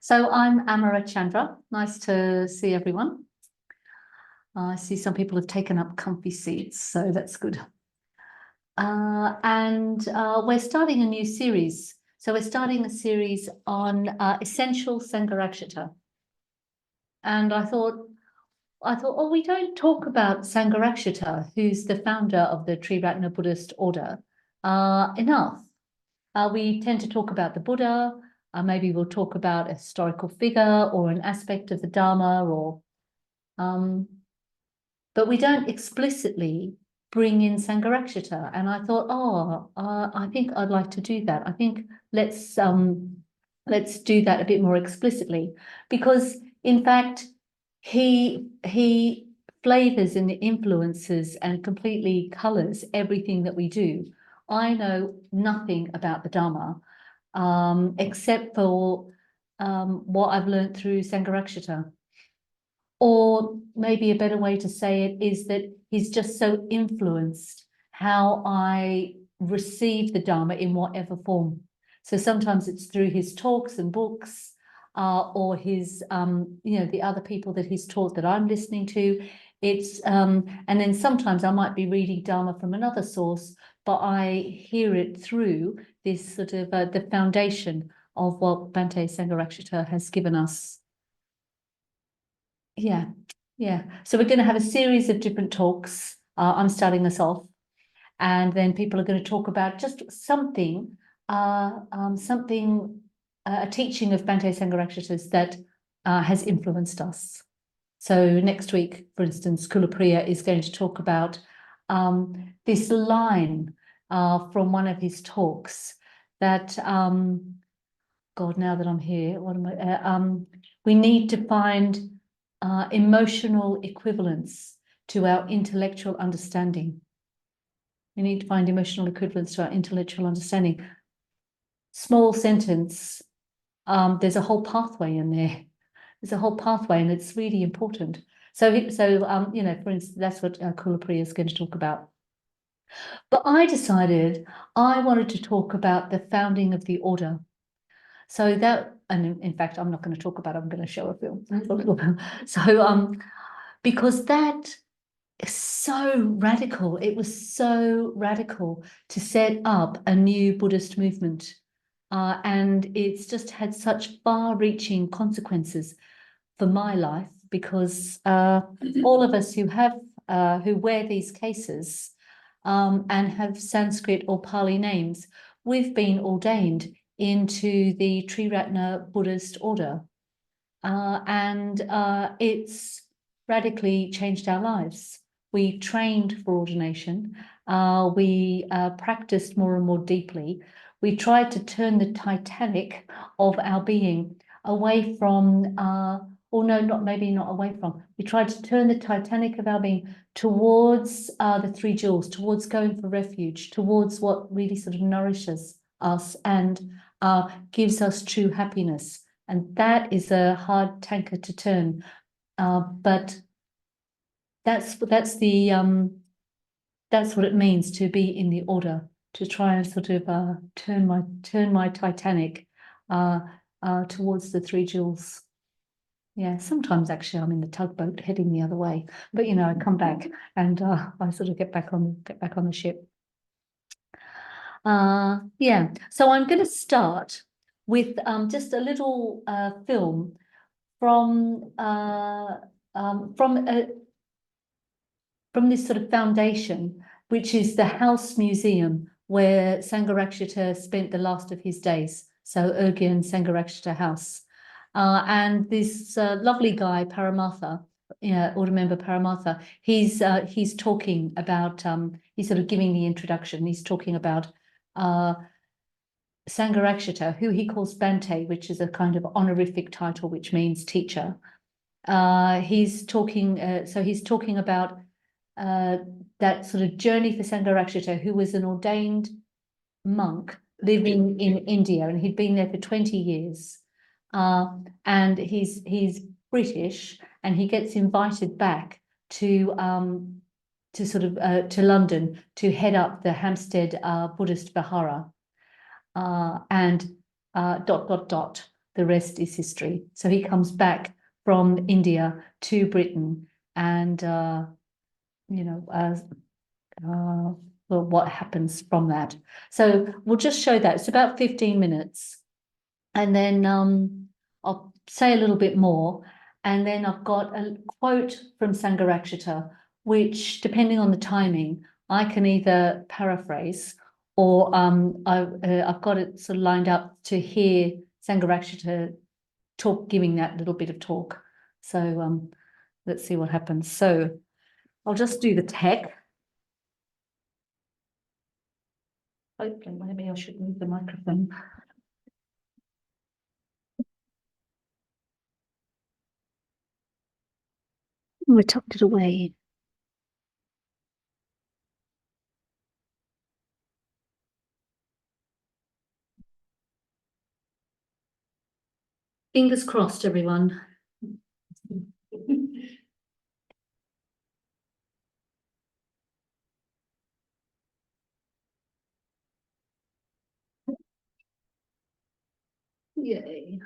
So I'm Amarachandra. Nice to see everyone. I see some people have taken up comfy seats, so that's good. We're starting a new series. So we're starting a series on essential Sangharakshita. And I thought, oh, we don't talk about Sangharakshita, who's the founder of the Triratna Buddhist order, enough. We tend to talk about the Buddha. Maybe we'll talk about a historical figure or an aspect of the Dharma, but we don't explicitly bring in Sangharakshita. And I thought, I think I'd like to do that. I think let's do that a bit more explicitly, because in fact he flavors and influences and completely colors everything that we do. I know nothing about the Dharma except for what I've learned through Sangharakshita. Or maybe a better way to say it is that he's just so influenced how I receive the Dharma in whatever form. So sometimes it's through his talks and books, or his, the other people that he's taught that I'm listening to. It's and then sometimes I might be reading Dharma from another source, but I hear it through this sort of the foundation of what Bhante Sangharakshita has given us. Yeah. So we're going to have a series of different talks. I'm starting us off, and then people are going to talk about just something, a teaching of Bhante Sangharakshita's that has influenced us. So next week, for instance, Kulapriya is going to talk about this line from one of his talks that, God, now that I'm here, what am I? We need to find emotional equivalence to our intellectual understanding. We need to find emotional equivalence to our intellectual understanding. Small sentence, there's a whole pathway in there. There's a whole pathway, and it's really important. So for instance, that's what Kulapriya is going to talk about. But I decided I wanted to talk about the founding of the order. So that, and in fact, I'm not going to talk about it, I'm going to show a film. So, because that is so radical, it was so radical to set up a new Buddhist movement. And it's just had such far-reaching consequences for my life, because all of us who wear these cases and have Sanskrit or Pali names, we've been ordained into the Triratna Buddhist order. It's radically changed our lives. We trained for ordination. We practiced more and more deeply. We tried to turn the Titanic of our being away from, not away from. We tried to turn the Titanic of our being towards the three jewels, towards going for refuge, towards what really sort of nourishes us and gives us true happiness. And that is a hard tanker to turn, but that's what it means to be in the order, to try and sort of turn my Titanic towards the three jewels. Yeah, sometimes actually I'm in the tugboat heading the other way, but I come back and I sort of get back on the ship. So I'm going to start with just a little film from this sort of foundation, which is the house museum where Sangharakshita spent the last of his days. So Urgyen Sangharakshita House, and this lovely guy Paramartha, order member Paramartha, he's talking about he's sort of giving the introduction. He's talking about Sangharakshita, who he calls Bhante, which is a kind of honorific title, which means teacher. He's talking about that sort of journey for Sangharakshita, who was an ordained monk living in India, and he'd been there for 20 years. And he's British, and he gets invited back to London to head up the Hampstead Buddhist Vihara. the rest is history. So he comes back from India to Britain, and well, what happens from that. So we'll just show that. It's about 15 minutes. And then I'll say a little bit more. And then I've got a quote from Sangharakshita, which, depending on the timing, I can either paraphrase or I've got it sort of lined up to hear Sangharakshita giving that little bit of talk. So let's see what happens. So I'll just do the tech. Hopefully, maybe I should move the microphone. We tucked it away. Fingers crossed, everyone. Yay.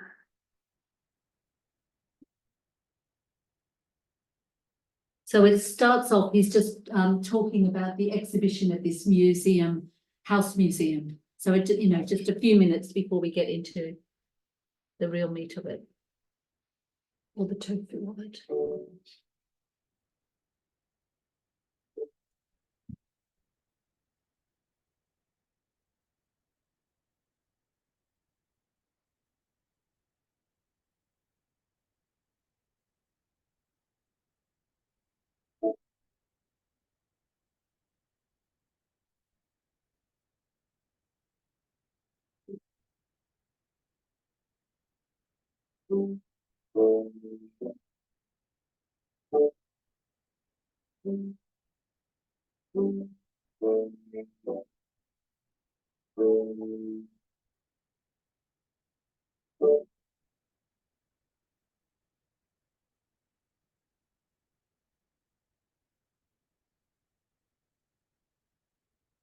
So it starts off, he's just talking about the exhibition at this museum, house museum. So it, just a few minutes before we get into the real meat of it, or the tofu of it.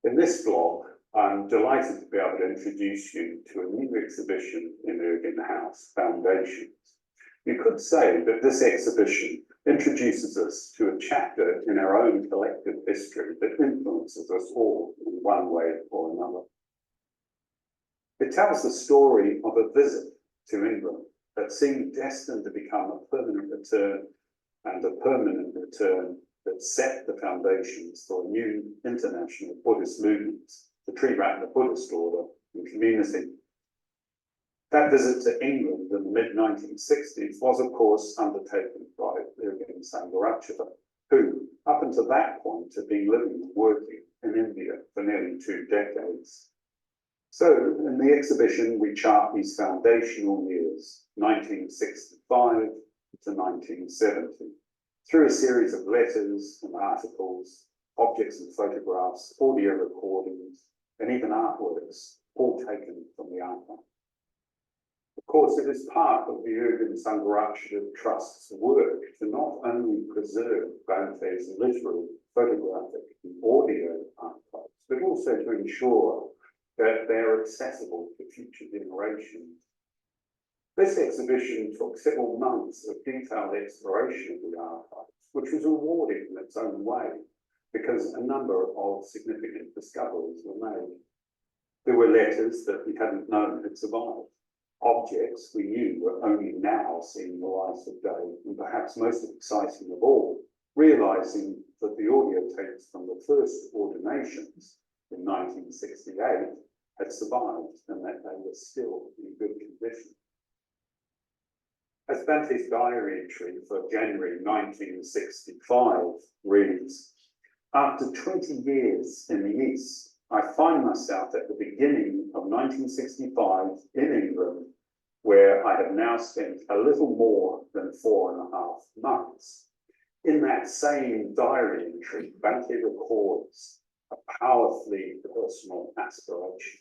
In this blog, I'm delighted to be able to introduce you to a new exhibition in Ergin House, Foundations. You could say that this exhibition introduces us to a chapter in our own collective history that influences us all in one way or another. It tells the story of a visit to England that seemed destined to become a permanent return, and a permanent return that set the foundations for a new international Buddhist movement, the Triratna Buddhist order and community. That visit to England in the mid-1960s was, of course, undertaken by Sangharakshita, who, up until that point, had been living and working in India for nearly 2 decades. So, in the exhibition, we chart these foundational years, 1965 to 1970, through a series of letters and articles, objects and photographs, audio recordings, and even artworks, all taken from the archive. Of course, it is part of the Urban Sangharakshita Trust's work to not only preserve Bhante's literary, photographic, and audio archives, but also to ensure that they're accessible to future generations. This exhibition took several months of detailed exploration of the archives, which was rewarding in its own way, because a number of significant discoveries were made. There were letters that we hadn't known had survived, objects we knew were only now seeing the light of day, and perhaps most exciting of all, realizing that the audio tapes from the first ordinations in 1968 had survived and that they were still in good condition. As Bhante's diary entry for January 1965 reads, "After 20 years in the East, I find myself at the beginning of 1965 in England, where I have now spent a little more than 4.5 months. In that same diary entry, Bhante records a powerfully personal aspiration.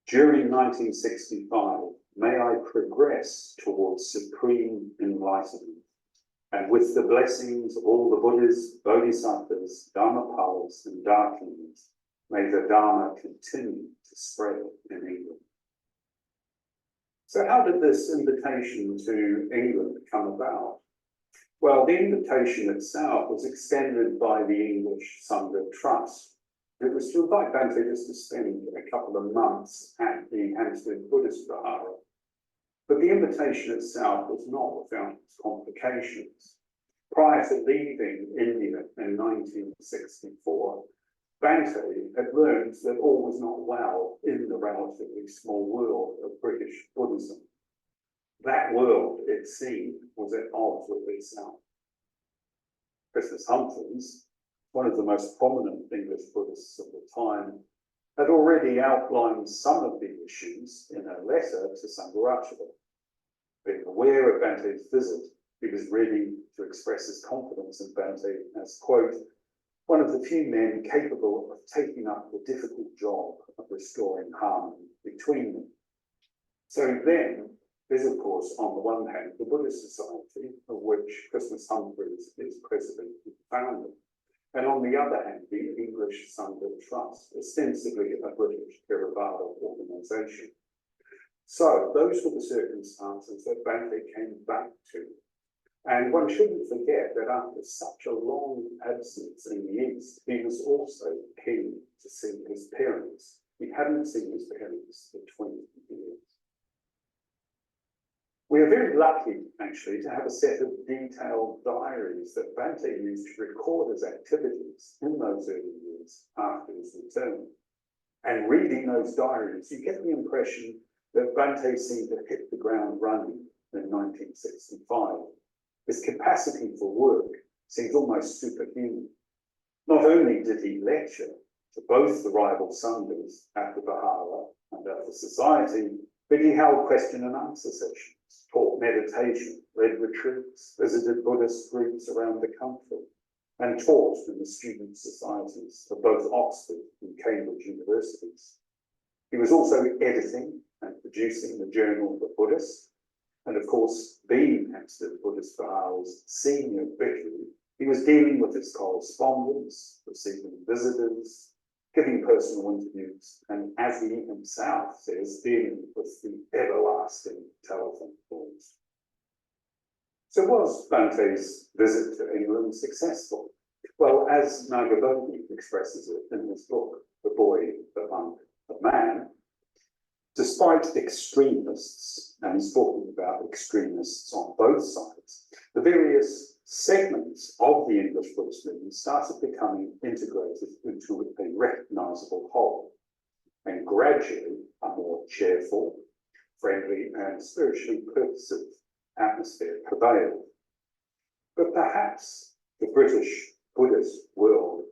During 1965, may I progress towards supreme enlightenment, and with the blessings of all the Buddhas, Bodhisattvas, Dharmapalas, and Darkins, may the Dharma continue to spread in England." So how did this invitation to England come about? Well, the invitation itself was extended by the English Sangha Trust. It was to invite Bhante just to spend a couple of months at the Hampstead Buddhist Vihara. But the invitation itself was not without its complications. Prior to leaving India in 1964, Bhante had learned that all was not well in the relatively small world of British Buddhism. That world, it seemed, was at odds with itself. Christmas Humphreys, one of the most prominent English Buddhists of the time, had already outlined some of the issues in a letter to Sangharakshita. Being aware of Bhante's visit, he was ready to express his confidence in Bhante as, quote, one of the few men capable of taking up the difficult job of restoring harmony between them. So then, there's of course, on the one hand, the Buddhist Society, of which Christmas Humphreys is president and founder, and on the other hand, the English Sangha Trust, ostensibly a British Theravada organisation. So those were the circumstances that Bhante came back to. And one shouldn't forget that after such a long absence in the East, he was also keen to see his parents. He hadn't seen his parents for 20 years. We are very lucky, actually, to have a set of detailed diaries that Bhante used to record his activities in those early years after his return. And reading those diaries, you get the impression that Bhante seemed to hit the ground running in 1965. His capacity for work seemed almost superhuman. Not only did he lecture to both the rival Sanghas at the Vihara and at the Society, but he held question and answer sessions, taught meditation, led retreats, visited Buddhist groups around the country, and taught in the student societies of both Oxford and Cambridge universities. He was also editing and producing the Journal of the Buddhist, and of course, being Hampstead Buddhist Vihara's senior vicar, he was dealing with his correspondence, receiving visitors, giving personal interviews, and as he himself says, dealing with the everlasting telephone calls. So was Bhante's visit to England successful? Well, as Nagabodhi expresses it in his book, The Boy, the Monk, the Man, despite extremists, and he's talking about extremists on both sides, the various segments of the English Buddhist movement started becoming integrated into a recognisable whole, and gradually a more cheerful, friendly, and spiritually purposive atmosphere prevailed. But perhaps the British Buddhist world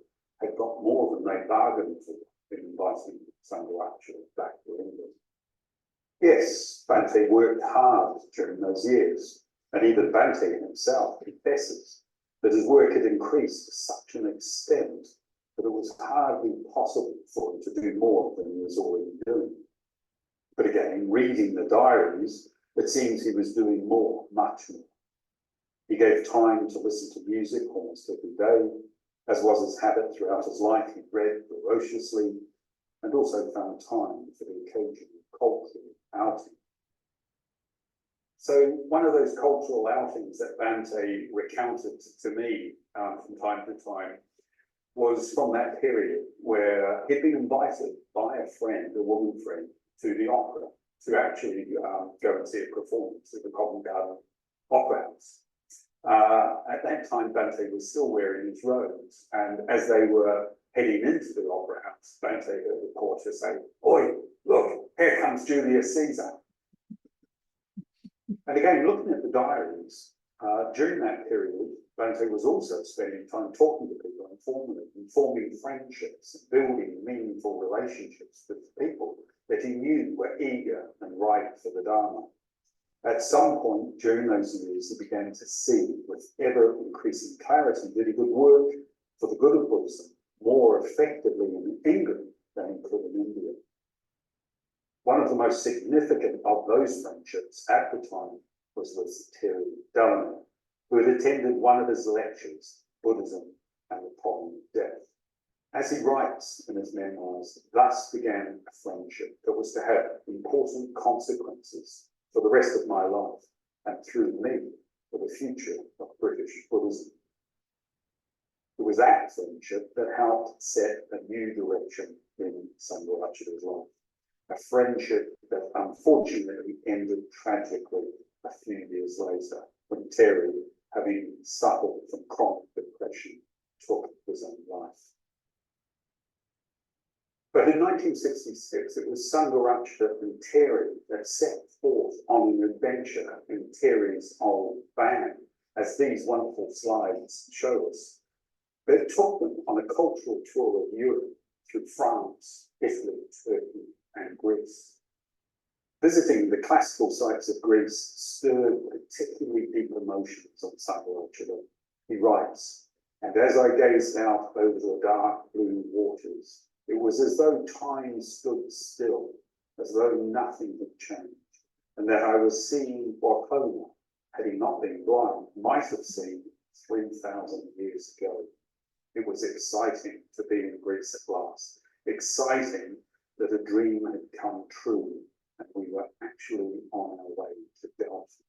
had got more than they bargained for in inviting Sangharakshita back to England. Yes, Bhante worked hard during those years, and even Bhante himself confesses that his work had increased to such an extent that it was hardly possible for him to do more than he was already doing. But again, reading the diaries, it seems he was doing more, much more. He gave time to listen to music almost every day, as was his habit throughout his life. He read ferociously and also found time for the occasional cultural outing. So one of those cultural outings that Bhante recounted to me from time to time was from that period where he'd been invited by a friend, a woman friend, to the opera to actually go and see a performance at the Covent Garden Opera House. At that time, Bhante was still wearing his robes, and as they were heading into the Opera House, Bhante heard the porter say, "Oi, look, here comes Julius Caesar." And again, looking at the diaries, during that period, Bhante was also spending time talking to people informally, and forming friendships, and building meaningful relationships with people that he knew were eager and ripe for the Dharma. At some point during those years, he began to see with ever increasing clarity that he could work for the good of Buddhism more effectively in England than he could in India. One of the most significant of those friendships at the time was with Terry Delano, who had attended one of his lectures, Buddhism and the Problem of Death. As he writes in his memoirs, thus began a friendship that was to have important consequences for the rest of my life, and through me, for the future of British Buddhism. It was that friendship that helped set a new direction in Sangharakshita's life. A friendship that unfortunately ended tragically a few years later, when Terry, having suffered from chronic depression, took his own life. But in 1966, it was Sangharakshita and Terry that set forth on an adventure in Terry's old van, as these wonderful slides show us. It took them on a cultural tour of Europe through France, Italy, Turkey, and Greece. Visiting the classical sites of Greece stirred particularly deep emotions on Sangharakshita. He writes, "And as I gazed out over the dark blue waters, it was as though time stood still, as though nothing had changed, and that I was seeing what Homer, had he not been blind, might have seen 3,000 years ago. It was exciting to be in Greece at last, exciting that a dream had come true and we were actually on our way to Delphi."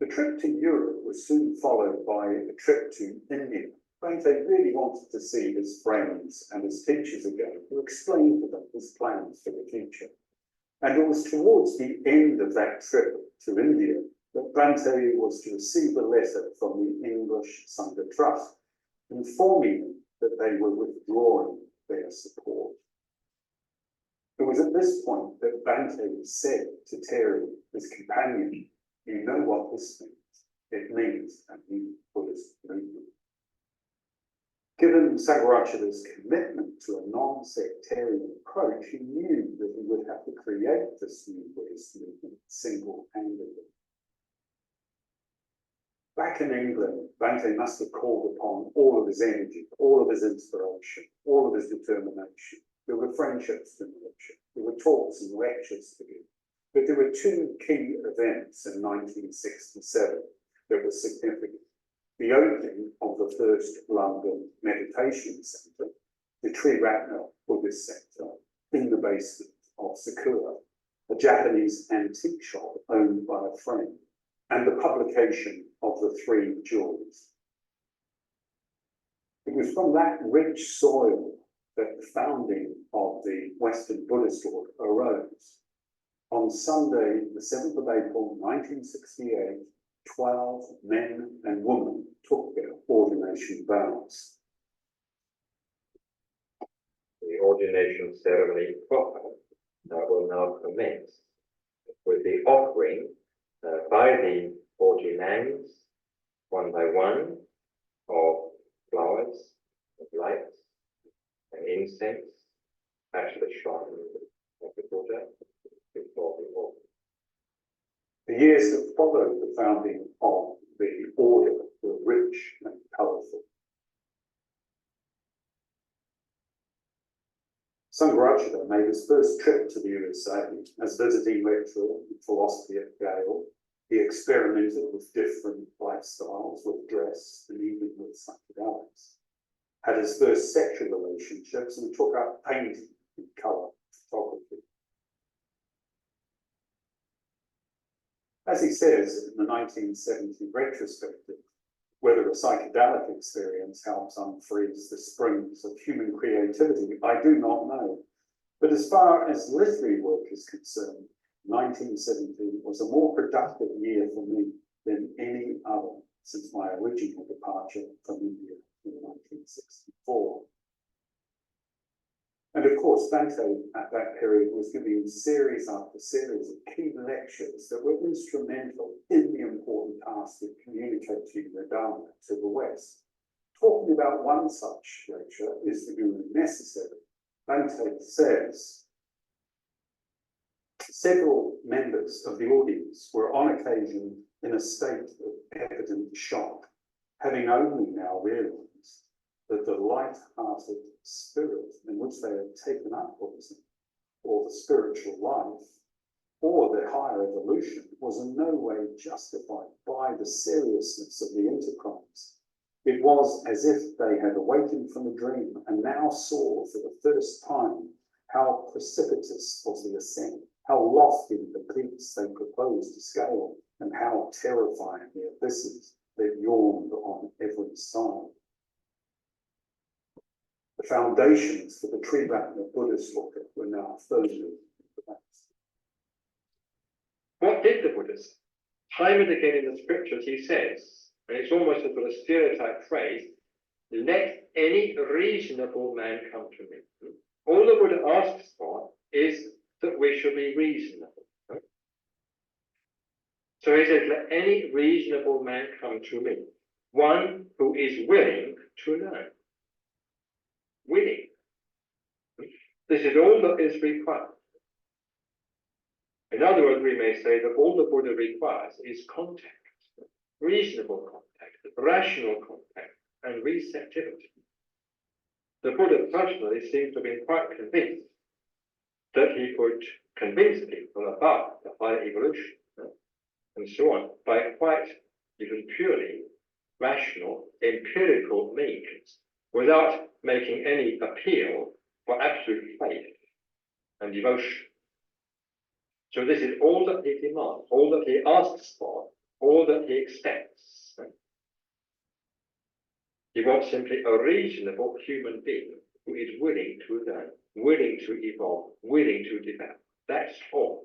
The trip to Europe was soon followed by a trip to India. Bhante really wanted to see his friends and his teachers again, who explained to them his plans for the future. And it was towards the end of that trip to India that Bhante was to receive a letter from the English Sangha Trust, informing them that they were withdrawing their support. It was at this point that Bhante said to Terry, his companion, "You know what this means. It means a new Buddhist movement." Given Sangharakshita's commitment to a non-sectarian approach, he knew that he would have to create this new Buddhist movement single-handedly. Back in England, Bhante must have called upon all of his energy, all of his inspiration, all of his determination. There were friendships to nurture, there were talks and lectures to give. But there were two key events in 1967 that were significant. The opening of the first London meditation centre, the Triratna Buddhist Centre, in the basement of Sakura, a Japanese antique shop owned by a friend, and the publication of the Three Jewels. It was from that rich soil that the founding of the Western Buddhist order arose. On Sunday, the 7th of April, 1968, 12 men and women took their ordination vows. The ordination ceremony proper will now commence with the offering by the ordinands, one by one, of flowers, of lights, and incense at the shrine of the Buddha before the altar. The years that followed the founding of the order were rich and colourful. Sangharakshita made his first trip to the USA as visiting lecturer in philosophy at Yale. He experimented with different lifestyles, with dress, and even with psychedelics. Had his first sexual relationships and took up painting and colour photography. As he says in the 1970 retrospective, whether a psychedelic experience helps unfreeze the springs of human creativity, I do not know. But as far as literary work is concerned, 1970 was a more productive year for me than any other since my original departure from India in 1964. And of course, Bhante at that period was giving series after series of key lectures that were instrumental in the important task of communicating the Dharma to the West. Talking about one such lecture, Is the Guru Necessary? Bhante says, several members of the audience were on occasion in a state of evident shock, having only now realized that the light-hearted spirit in which they had taken up Buddhism, or the spiritual life, or the higher evolution, was in no way justified by the seriousness of the enterprise. It was as if they had awakened from a dream and now saw for the first time how precipitous was the ascent, how lofty the peaks they proposed to scale, and how terrifying the abysses that yawned on every side. The foundations for the Triratna Buddhist logic were now firmly in place. What did the Buddha say? Time and again in the scriptures he says, and it's almost a sort of stereotype phrase, let any reasonable man come to me. All the Buddha asks for is that we should be reasonable. So he says, let any reasonable man come to me, one who is willing to learn. Willing. This is all that is required. In other words, we may say that all the Buddha requires is contact, reasonable contact, rational contact, and receptivity. The Buddha personally seems to have been quite convinced that he could convince people about the higher evolution and so on by quite even purely rational, empirical means, without making any appeal for absolute faith and devotion. So this is all that he demands, all that he asks for, all that he expects. He wants simply a reasonable human being who is willing to learn, willing to evolve, willing to develop. That's all.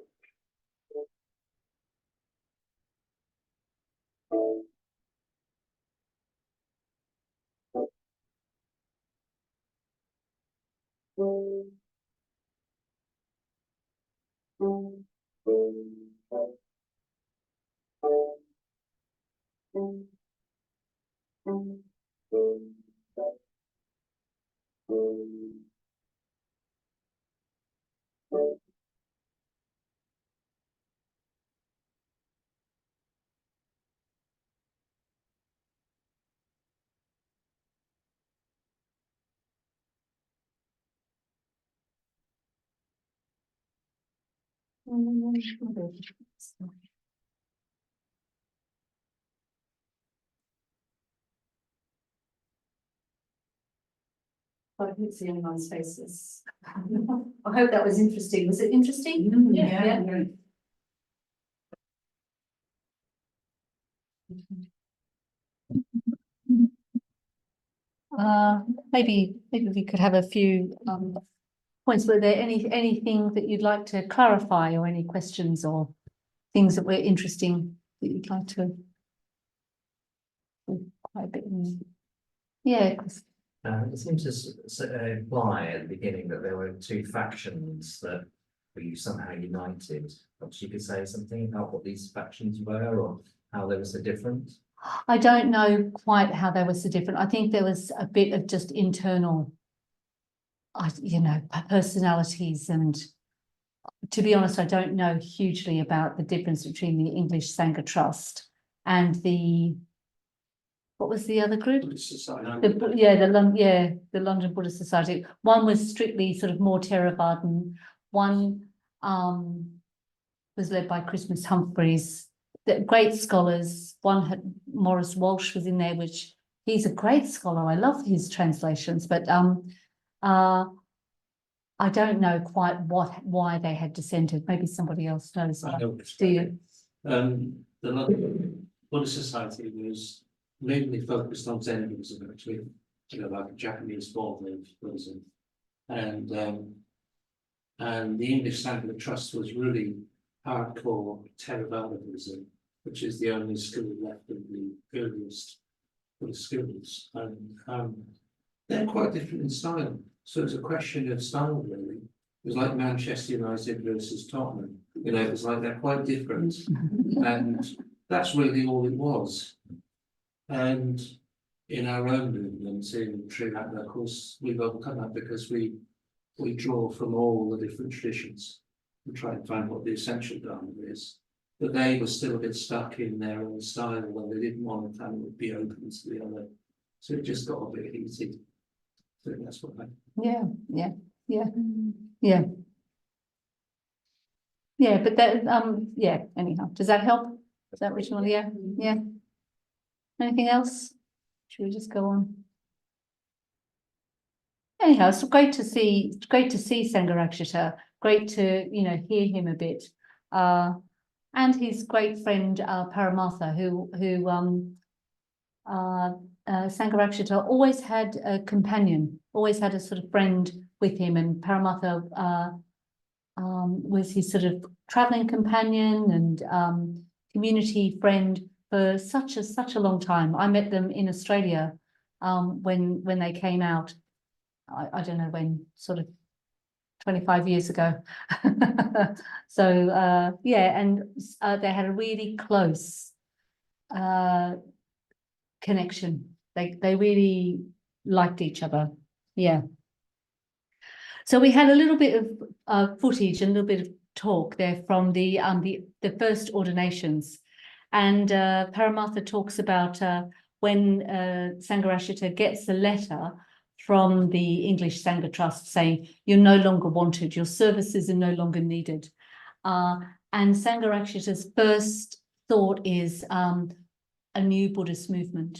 I can see anyone's faces. I hope that was interesting. Was it interesting? Yeah. Maybe we could have a few points. Were there anything that you'd like to clarify, or any questions or things that were interesting that you'd like to quite a bit? Yeah. It seems to imply at the beginning that there were two factions that were somehow united. Perhaps you could say something about what these factions were, or how they were so different. I don't know quite how they were so different. I think there was a bit of just internal, personalities, and to be honest, I don't know hugely about the difference between the English Sangha Trust and what was the other group? Buddhist Society. The London Buddhist Society. One was strictly sort of more Theravada. One was led by Christmas Humphreys. The great scholars. One had Maurice Walsh was in there, which he's a great scholar. I love his translations, but I don't know quite why they had dissented. Maybe somebody else knows. I know. Do you? The London Buddhist Society was mainly focused on Zen Buddhism, actually, like a Japanese form of Buddhism, and the English Sangha Trust was really hardcore Theravada Buddhism, which is the only school left of the earliest Buddhist schools, and they're quite different in style. So it's a question of style, really. It was like Manchester United versus Tottenham. It was like they're quite different, and that's really all it was. And in our own movement in Triratna, of course, we've overcome that because we draw from all the different traditions and try and find what the essential Dharma is. But they were still a bit stuck in their own style, and they didn't want to be open to the other. So it just got a bit heated. So that's what happened. Yeah, but that, anyhow, does that help? Is that original? Yeah. Anything else? Should we just go on? Anyhow, it's great to see Sangharakshita great to, hear him a bit. And his great friend, Paramartha, who Sangharakshita always had a companion, always had a sort of friend with him, and Paramartha was his sort of traveling companion and community friend for such a long time. I met them in Australia when they came out. I don't know when, sort of 25 years ago. So yeah, and they had a really close connection. They really liked each other. Yeah. So we had a little bit of footage, a little bit of talk there from the first ordinations, and Paramartha talks about when Sangharakshita gets a letter from the English Sangha Trust saying you're no longer wanted, your services are no longer needed, and Sangharakshita's first thought is a new Buddhist movement.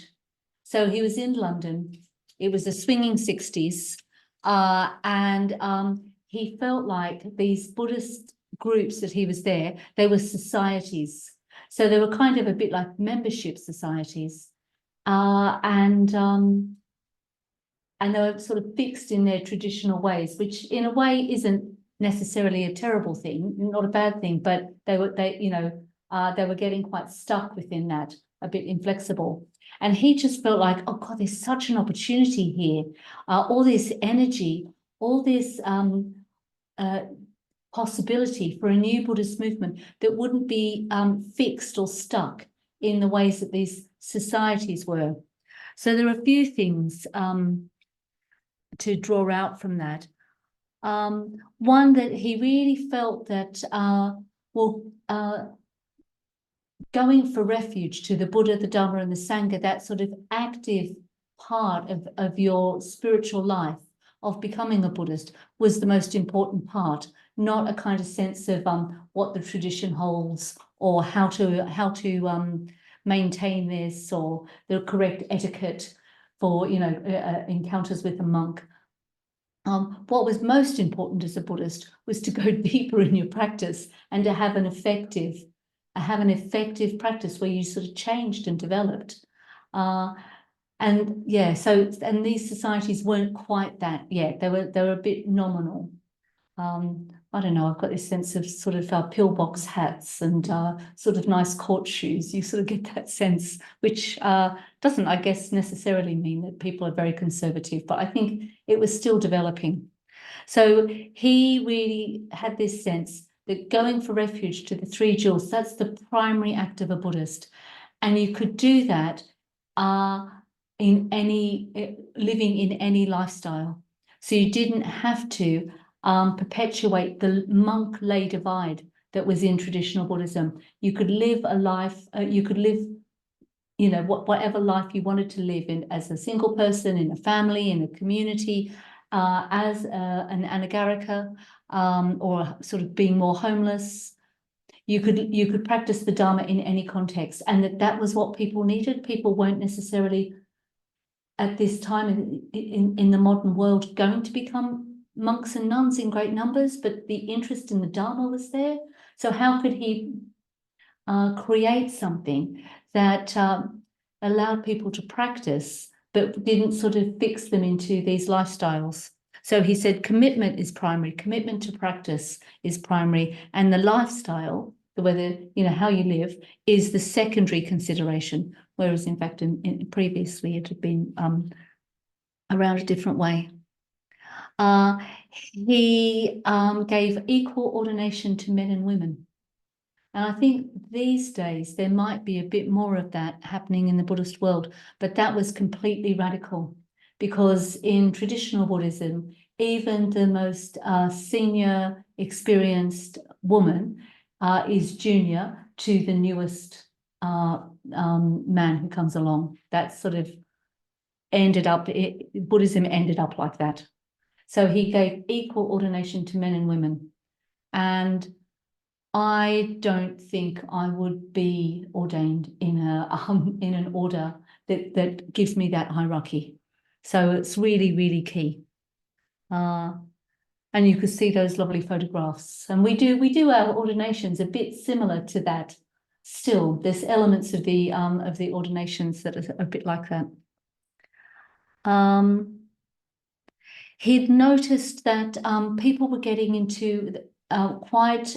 So he was in London. It was the swinging 60s. And he felt like these Buddhist groups that he was there, they were societies. So they were kind of a bit like membership societies. And they were sort of fixed in their traditional ways, which in a way isn't necessarily a terrible thing, not a bad thing, but they were getting quite stuck within that, a bit inflexible. And he just felt like, oh God, there's such an opportunity here. All this energy, all this possibility for a new Buddhist movement that wouldn't be fixed or stuck in the ways that these societies were. So there are a few things to draw out from that. One, that he really felt that, going for refuge to the Buddha, the Dharma, and the Sangha, that sort of active part of your spiritual life of becoming a Buddhist was the most important part, not a kind of sense of what the tradition holds or how to maintain this or the correct etiquette for encounters with a monk. What was most important as a Buddhist was to go deeper in your practice and to have an effective practice where you sort of changed and developed. And yeah, and these societies weren't quite that yet. They were a bit nominal. I don't know, I've got this sense of sort of pillbox hats and sort of nice court shoes. You sort of get that sense, which doesn't, I guess, necessarily mean that people are very conservative, but I think it was still developing. So he really had this sense that going for refuge to the three jewels, that's the primary act of a Buddhist. And you could do that living in any lifestyle. So you didn't have to perpetuate the monk-lay divide that was in traditional Buddhism. You could live a life, you could live, whatever life you wanted to live in as a single person, in a family, in a community, as an anagarika, or sort of being more homeless. You could practice the Dharma in any context, and that was what people needed. People weren't necessarily at this time in the modern world going to become monks and nuns in great numbers, but the interest in the Dharma was there. So how could he create something that allowed people to practice but didn't sort of fix them into these lifestyles? So he said commitment is primary, commitment to practice is primary, and the lifestyle, whether, how you live, is the secondary consideration, whereas in fact in previously it had been around a different way. He gave equal ordination to men and women. And I think these days there might be a bit more of that happening in the Buddhist world, but that was completely radical, because in traditional Buddhism, even the most senior, experienced woman is junior to the newest man who comes along. That sort of Buddhism ended up like that. So he gave equal ordination to men and women. And I don't think I would be ordained in an order that gives me that hierarchy. So it's really, really key. And you could see those lovely photographs. And we do our ordinations a bit similar to that. Still, there's elements of the ordinations that are a bit like that. He'd noticed that people were getting into quite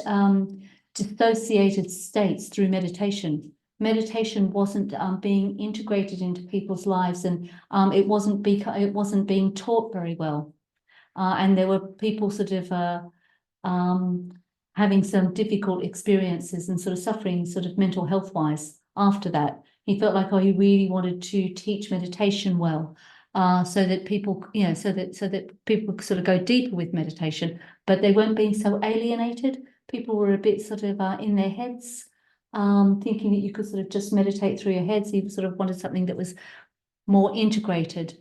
dissociated states through meditation. Meditation wasn't being integrated into people's lives, and it wasn't being taught very well. And there were people sort of having some difficult experiences and sort of suffering sort of mental health wise after that. He felt like, oh, he really wanted to teach meditation well, so that people, you know, so that people could sort of go deeper with meditation, but they weren't being so alienated. People were a bit sort of in their heads, thinking that you could sort of just meditate through your heads. He sort of wanted something that was more integrated.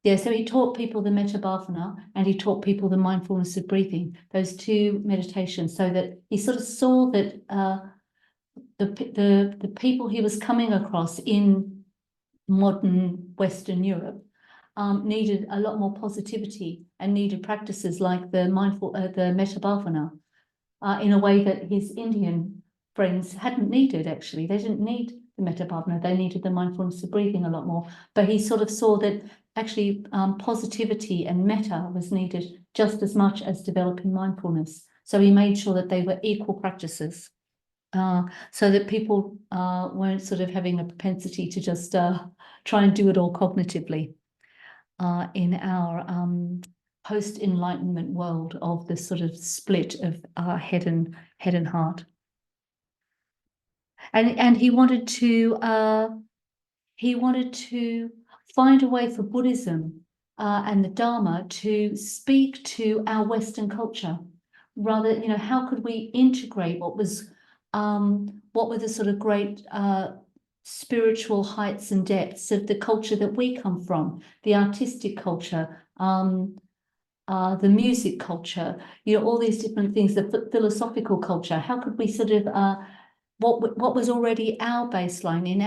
Yeah, so he taught people the metta bhavana, and he taught people the mindfulness of breathing, those two meditations, so that he sort of saw that the people he was coming across in modern Western Europe needed a lot more positivity and needed practices like the metta bhavana in a way that his Indian friends hadn't needed. Actually, they didn't need the metta bhavana; they needed the mindfulness of breathing a lot more. But he sort of saw that actually positivity and metta was needed just as much as developing mindfulness. So he made sure that they were equal practices, so that people weren't sort of having a propensity to just try and do it all cognitively in our post-enlightenment world of this sort of split of head and heart. And he wanted to find a way for Buddhism and the Dharma to speak to our Western culture. Rather, you know, how could we integrate what were the sort of great spiritual heights and depths of the culture that we come from, the artistic culture, the music culture, you know, all these different things, the philosophical culture. How could we sort of what was already our baseline in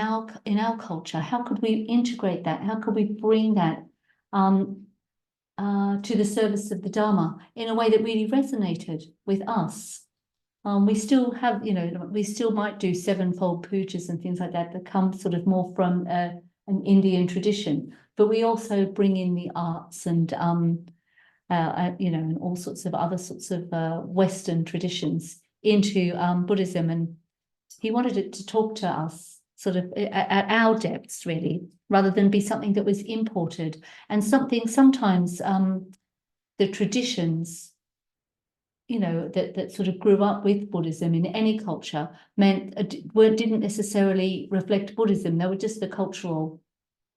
our culture? How could we integrate that? How could we bring that to the service of the Dharma in a way that really resonated with us? We still have, you know, we still might do sevenfold pujas and things like that that come sort of more from an Indian tradition, but we also bring in the arts and you know, and all sorts of other sorts of Western traditions into Buddhism. And he wanted it to talk to us sort of at our depths, really, rather than be something that was imported, and something sometimes the traditions, you know, that sort of grew up with Buddhism in any culture didn't necessarily reflect Buddhism. They were just the cultural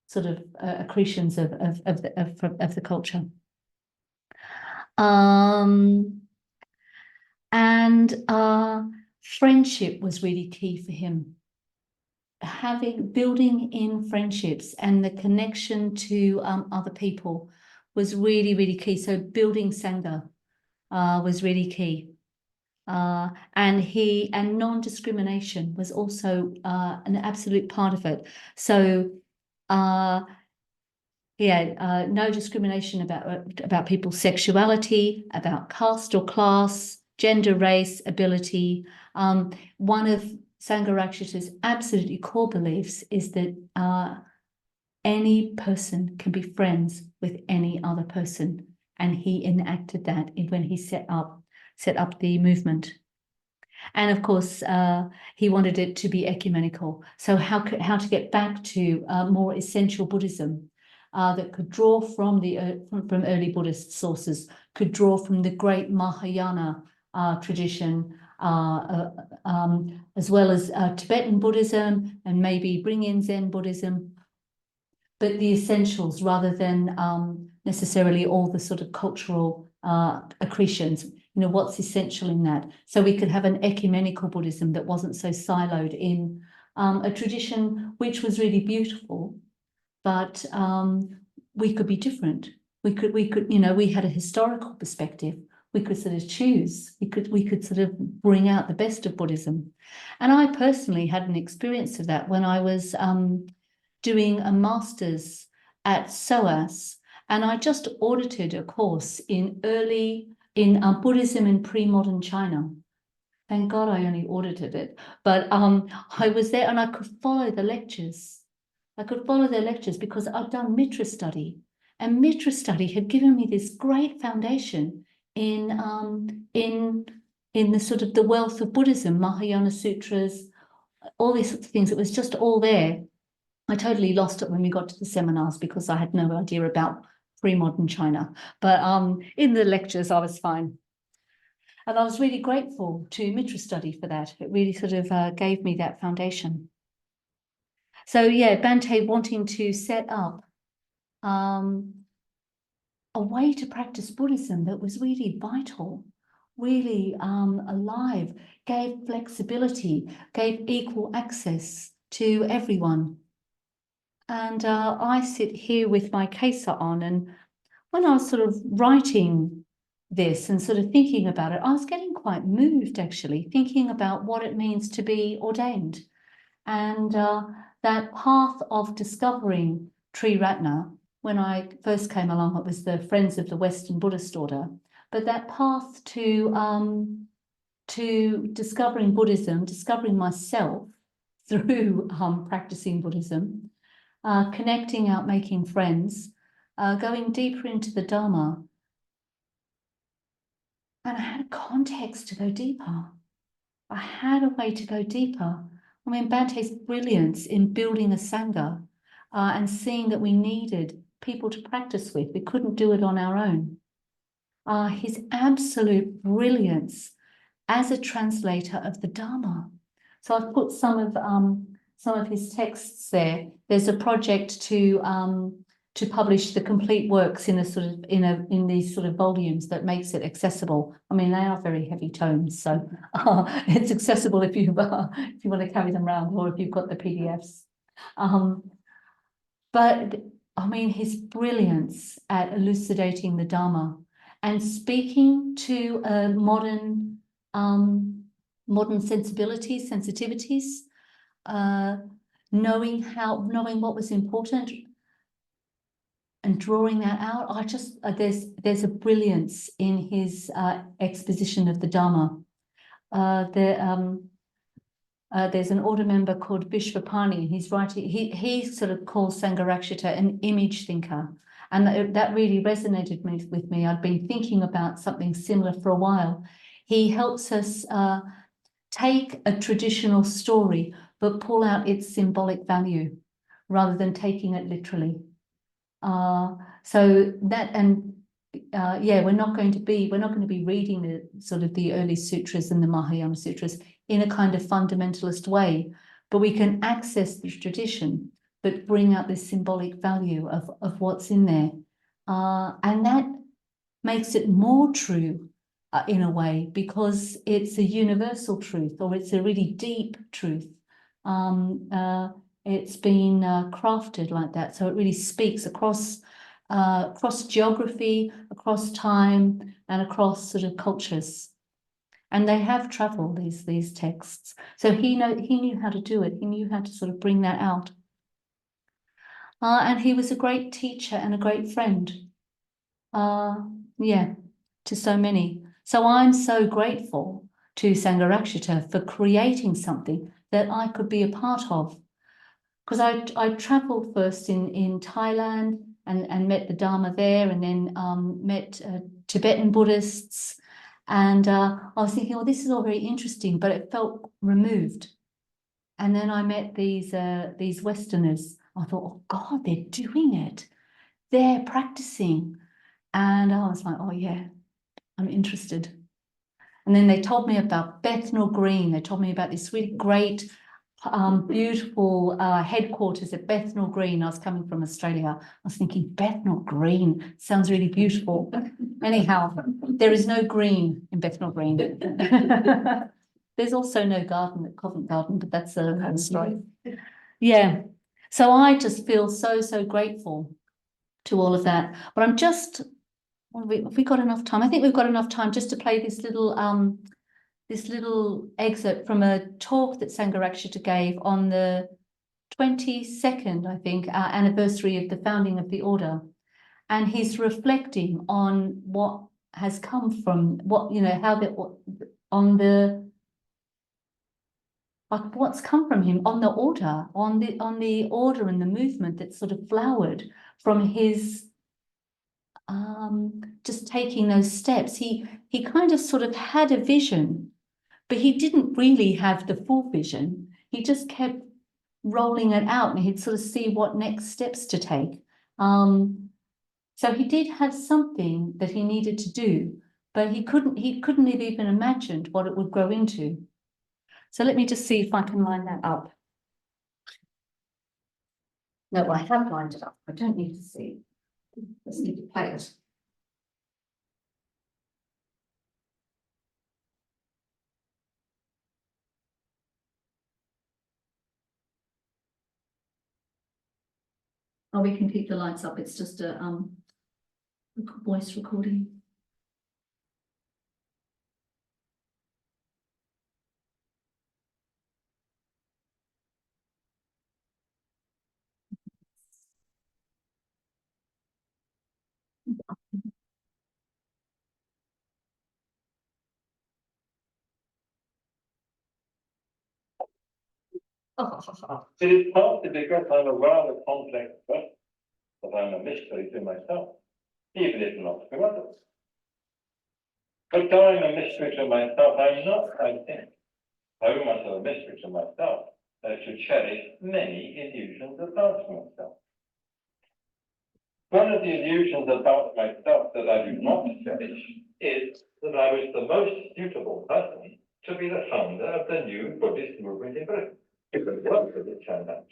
sort of accretions of the culture. Friendship was really key for him. Building in friendships and the connection to other people was really, really key. So building Sangha was really key. And non-discrimination was also an absolute part of it. So no discrimination about people's sexuality, about caste or class, gender, race, ability. One of Sangharakshita's absolutely core beliefs is that any person can be friends with any other person, and he enacted that when he set up the movement. And of course, he wanted it to be ecumenical. So how to get back to more essential Buddhism that could draw from from early Buddhist sources, could draw from the great Mahayana tradition, as well as Tibetan Buddhism, and maybe bring in Zen Buddhism, but the essentials rather than necessarily all the sort of cultural accretions. You know, what's essential in that? So we could have an ecumenical Buddhism that wasn't so siloed in a tradition which was really beautiful, but we could be different. We could, you know, we had a historical perspective. We could sort of choose. We could sort of bring out the best of Buddhism. And I personally had an experience of that when I was doing a master's at SOAS, and I just audited a course in early in Buddhism in pre-modern China. Thank God I only audited it, but I was there and I could follow the lectures. I could follow their lectures because I'd done Mitra study, and Mitra study had given me this great foundation in the sort of the wealth of Buddhism, Mahayana sutras, all these sorts of things. It was just all there. I totally lost it when we got to the seminars because I had no idea about pre-modern China. But in the lectures, I was fine. And I was really grateful to Mitra study for that. It really sort of gave me that foundation. So yeah, Bhante wanting to set up a way to practice Buddhism that was really vital, really alive, gave flexibility, gave equal access to everyone. And I sit here with my kesa on, and when I was sort of writing this and sort of thinking about it, I was getting quite moved, actually, thinking about what it means to be ordained. And that path of discovering Triratna, when I first came along, it was the Friends of the Western Buddhist Order. But that path to discovering Buddhism, discovering myself through practicing Buddhism, connecting out, making friends, going deeper into the Dharma. And I had a context to go deeper. I had a way to go deeper. I mean, Bhante's brilliance in building a Sangha and seeing that we needed people to practice with. We couldn't do it on our own. His absolute brilliance as a translator of the Dharma. So I've put some of his texts there. There's a project to publish the complete works in a sort of in these sort of volumes that makes it accessible. I mean, they are very heavy tomes, so it's accessible if you want to carry them around, or if you've got the PDFs. But I mean, his brilliance at elucidating the Dharma and speaking to modern sensitivities, knowing what was important and drawing that out. I just there's a brilliance in his exposition of the Dharma. There's an order member called Vishvapani. He's writing. He sort of calls Sangharakshita an image thinker, and that really resonated with me. I'd been thinking about something similar for a while. He helps us take a traditional story but pull out its symbolic value rather than taking it literally. So that, and yeah, we're not going to be reading the sort of the early sutras and the Mahayana sutras in a kind of fundamentalist way, but we can access the tradition but bring out this symbolic value of what's in there, and that makes it more true in a way, because it's a universal truth, or it's a really deep truth. It's been crafted like that, so it really speaks across geography, across time, and across sort of cultures. And they have traveled, these texts. So he knew how to do it. He knew how to sort of bring that out. And he was a great teacher and a great friend. Yeah, to so many. So I'm so grateful to Sangharakshita for creating something that I could be a part of. Because I traveled first in Thailand and met the Dharma there, and then met Tibetan Buddhists. And I was thinking, well, this is all very interesting, but it felt removed. And then I met these Westerners. I thought, oh God, they're doing it. They're practicing. And I was like, oh yeah, I'm interested. And then they told me about Bethnal Green. They told me about this really great, beautiful headquarters at Bethnal Green. I was coming from Australia. I was thinking, Bethnal Green sounds really beautiful. Anyhow, there is no green in Bethnal Green. There's also no garden at Covent Garden, but that's a story. Yeah. So I just feel so grateful to all of that. But I'm just, have we got enough time? I think we've got enough time just to play this little excerpt from a talk that Sangharakshita gave on the 22nd, I think, anniversary of the founding of the order. And he's reflecting on has come from, what, you know, how that, on the, like, what's come from him on the order, on the order and the movement that sort of flowered from his just taking those steps. He kind of sort of had a vision, but he didn't really have the full vision. He just kept rolling it out, and he'd sort of see what next steps to take. So he did have something that he needed to do, but he couldn't have even imagined what it would grow into. So let me just see if I can line that up. No, I have lined it up. I don't need to see. Let's need to play it. Oh, we can keep the lights up. It's just a voice recording. It is partly because I'm a rather complex person that I'm a mystery to myself, even if not to others. But though I'm a mystery to myself, I'm not, I think, so much of a mystery to myself as to cherish many illusions about myself. One of the illusions about myself that I do not cherish is that I was the most suitable person to be the founder of the new Buddhist movement in Britain. What did it turn out?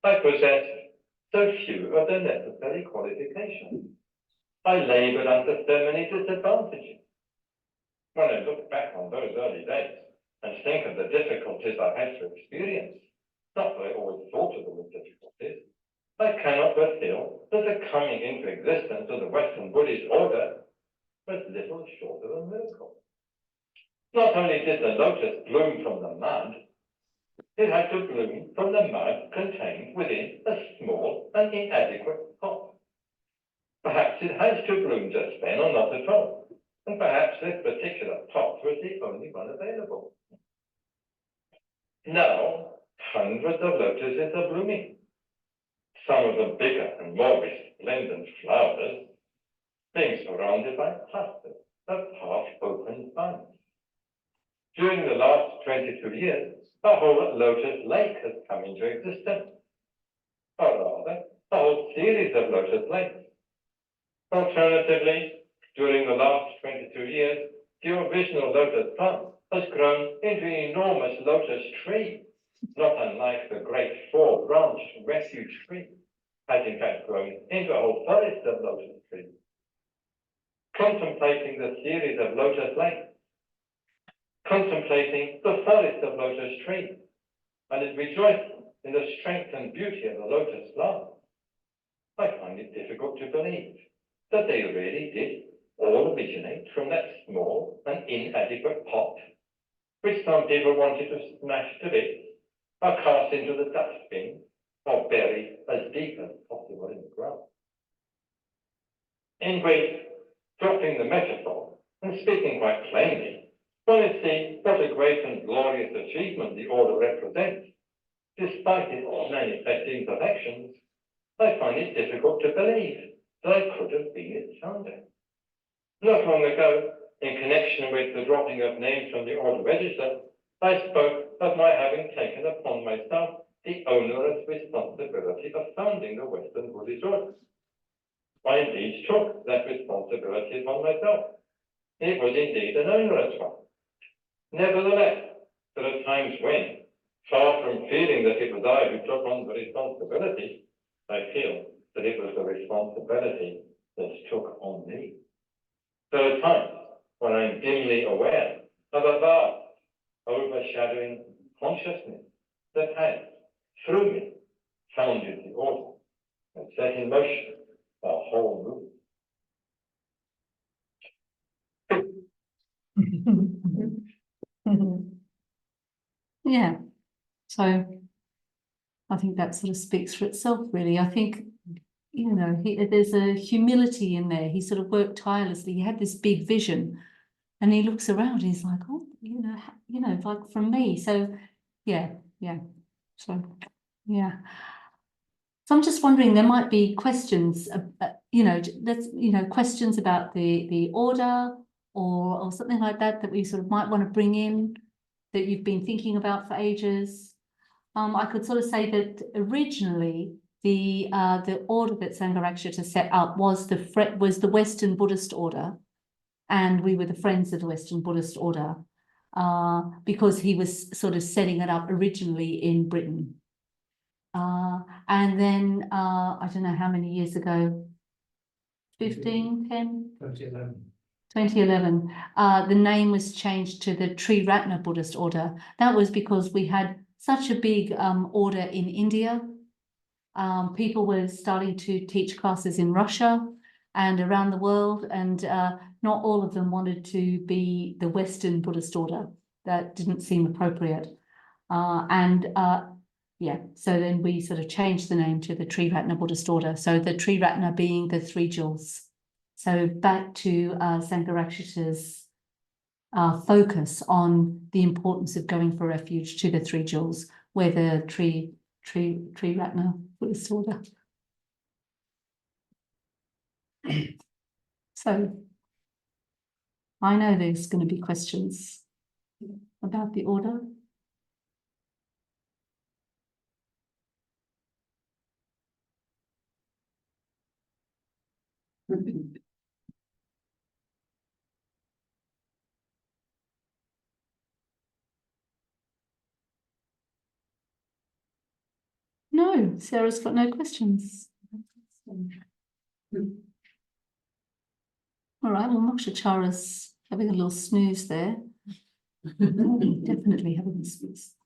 I possess so few of the necessary qualifications. I laboured under so many disadvantages. When I look back on those early days and think of the difficulties I had to experience, not that I always thought of them as difficulties, I cannot but feel that the coming into existence of the Western Buddhist order was little short of a miracle. Not only did the lotus bloom from the mud, it had to bloom from the mud contained within a small and inadequate pot. Perhaps it has to bloom just then or not at all, and perhaps this particular pot was the only one available. Now, hundreds of lotuses are blooming, some of them bigger and more resplendent flowers, being surrounded by clusters of half-open buds. During the last 22 years, a whole lotus lake has come into existence, or rather, a whole series of lotus lakes. Alternatively, during the last 22 years, the original lotus plant has grown into an enormous lotus tree, not unlike the great four-branch refuge tree, has in fact grown into a whole forest of lotus trees. Contemplating the series of lotus lakes, contemplating the forest of lotus trees, and is rejoicing in the strength and beauty of the lotus flower, I find it difficult to believe that they really did all originate from that small and inadequate pot, which some people wanted to smash to bits, or cast into the dustbin, or bury as deep as possible in the ground. In brief, dropping the metaphor and speaking quite plainly, one would see what a great and glorious achievement the order represents. Despite its manifest imperfections, I find it difficult to believe that I could have been its founder. Not long ago, in connection with the dropping of names from the order register, I spoke of my having taken upon myself the onerous responsibility of founding the Western Buddhist order. I indeed took that responsibility upon myself. It was indeed an onerous one. Nevertheless, there are times when, far from feeling that it was I who took on the responsibility, I feel that it was the responsibility that took on me. There are times when I am dimly aware of a vast, overshadowing consciousness that has, through me, founded the order and set in motion a whole movement. Yeah, so I think that sort of speaks for itself, really. I think you know, there's a humility in there. He sort of worked tirelessly. He had this big vision, and he looks around and he's like, oh, you know, like from me. So yeah. So yeah. So I'm just wondering, there might be questions, you know, questions about the order or something like that we sort of might want to bring in that you've been thinking about for ages. I could sort of say that originally the order that Sangharakshita set up was the Western Buddhist order, and we were the Friends of the Western Buddhist order, because he was sort of setting it up originally in Britain. And then I don't know how many years ago, 15, 10? 2011, the name was changed to the Triratna Buddhist order. That was because we had such a big order in India. People were starting to teach classes in Russia and around the world, and not all of them wanted to be the Western Buddhist order. That didn't seem appropriate. Yeah, so then we sort of changed the name to the Triratna Buddhist order. So the Triratna being the three jewels. So back to Sangharakshita's focus on the importance of going for refuge to the three jewels, where the Triratna Buddhist order. So I know there's going to be questions about the order. No, Sarah's got no questions. All right, well, Mokshachara's having a little snooze there. Definitely having a snooze.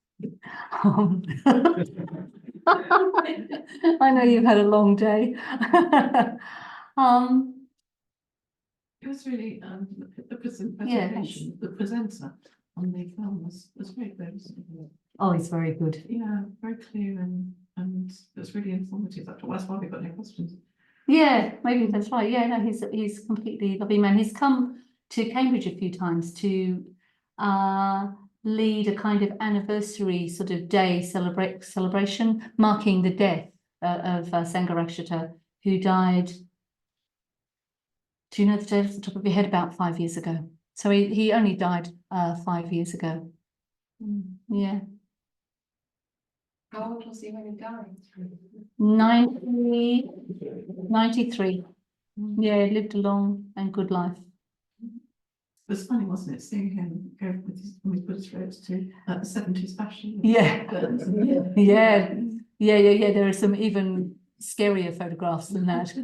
I know you've had a long day. It was really the presentation, the presenter on the film was very good. Oh, it's very good. Yeah, very clear and it's really informative. That's why we've got no questions. Yeah, maybe that's right. Yeah, no, he's completely lovely man. He's come to Cambridge a few times to lead a kind of anniversary sort of day celebration marking the death of Sangharakshita, who died. Do you know the date off the top of your head? About 5 years ago. So he only died 5 years ago. Yeah. How old was he when he died? 93. Yeah, he lived a long and good life. It was funny, wasn't it, seeing him go with his Buddhist robes to the 70s fashion? Yeah. Yeah. There are some even scarier photographs than that.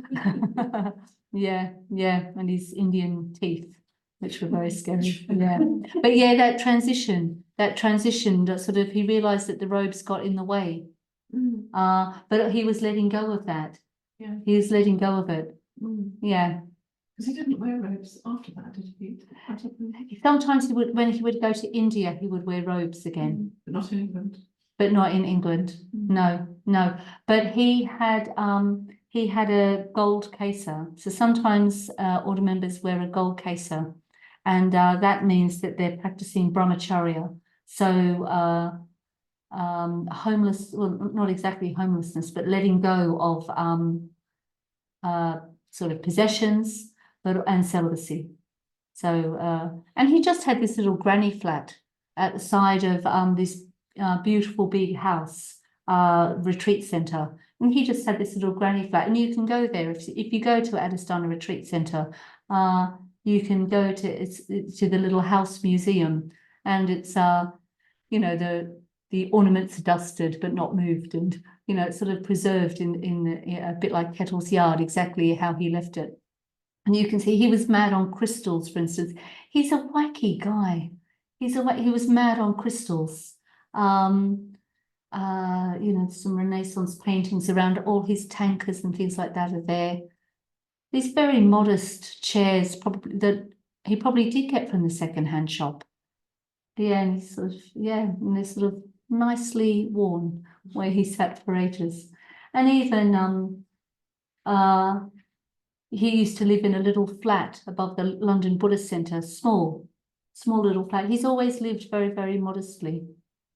Yeah, and his Indian teeth, which were very scary. Yeah. But yeah, that transition, that sort of, he realized that the robes got in the way. But he was letting go of that. Yeah. He was letting go of it. Yeah. Because he didn't wear robes after that, did he? Sometimes he would, when he would go to India, he would wear robes again. But not in England. But not in England. No. But he had a gold caser. So sometimes order members wear a gold caser, and that means that they're practicing brahmacharya. So homeless, well, not exactly homelessness, but letting go of sort of possessions, and celibacy. So and he just had this little granny flat at the side of this beautiful big house, retreat center, and he just had this little granny flat. And you can go there if you go to Adhisthana Retreat Center. You can go to the little house museum, and it's you know, the ornaments are dusted but not moved, and you know, it's sort of preserved in a bit like Kettle's yard, exactly how he left it. And you can see he was mad on crystals, for instance. He's a wacky guy. He was mad on crystals. You know, some Renaissance paintings around, all his tankers and things like that are there. These very modest chairs, probably that he probably did get from the second-hand shop. Yeah, and he's sort of, and they're sort of nicely worn where he sat for ages. And even he used to live in a little flat above the London Buddhist Centre, small little flat. He's always lived very, very modestly.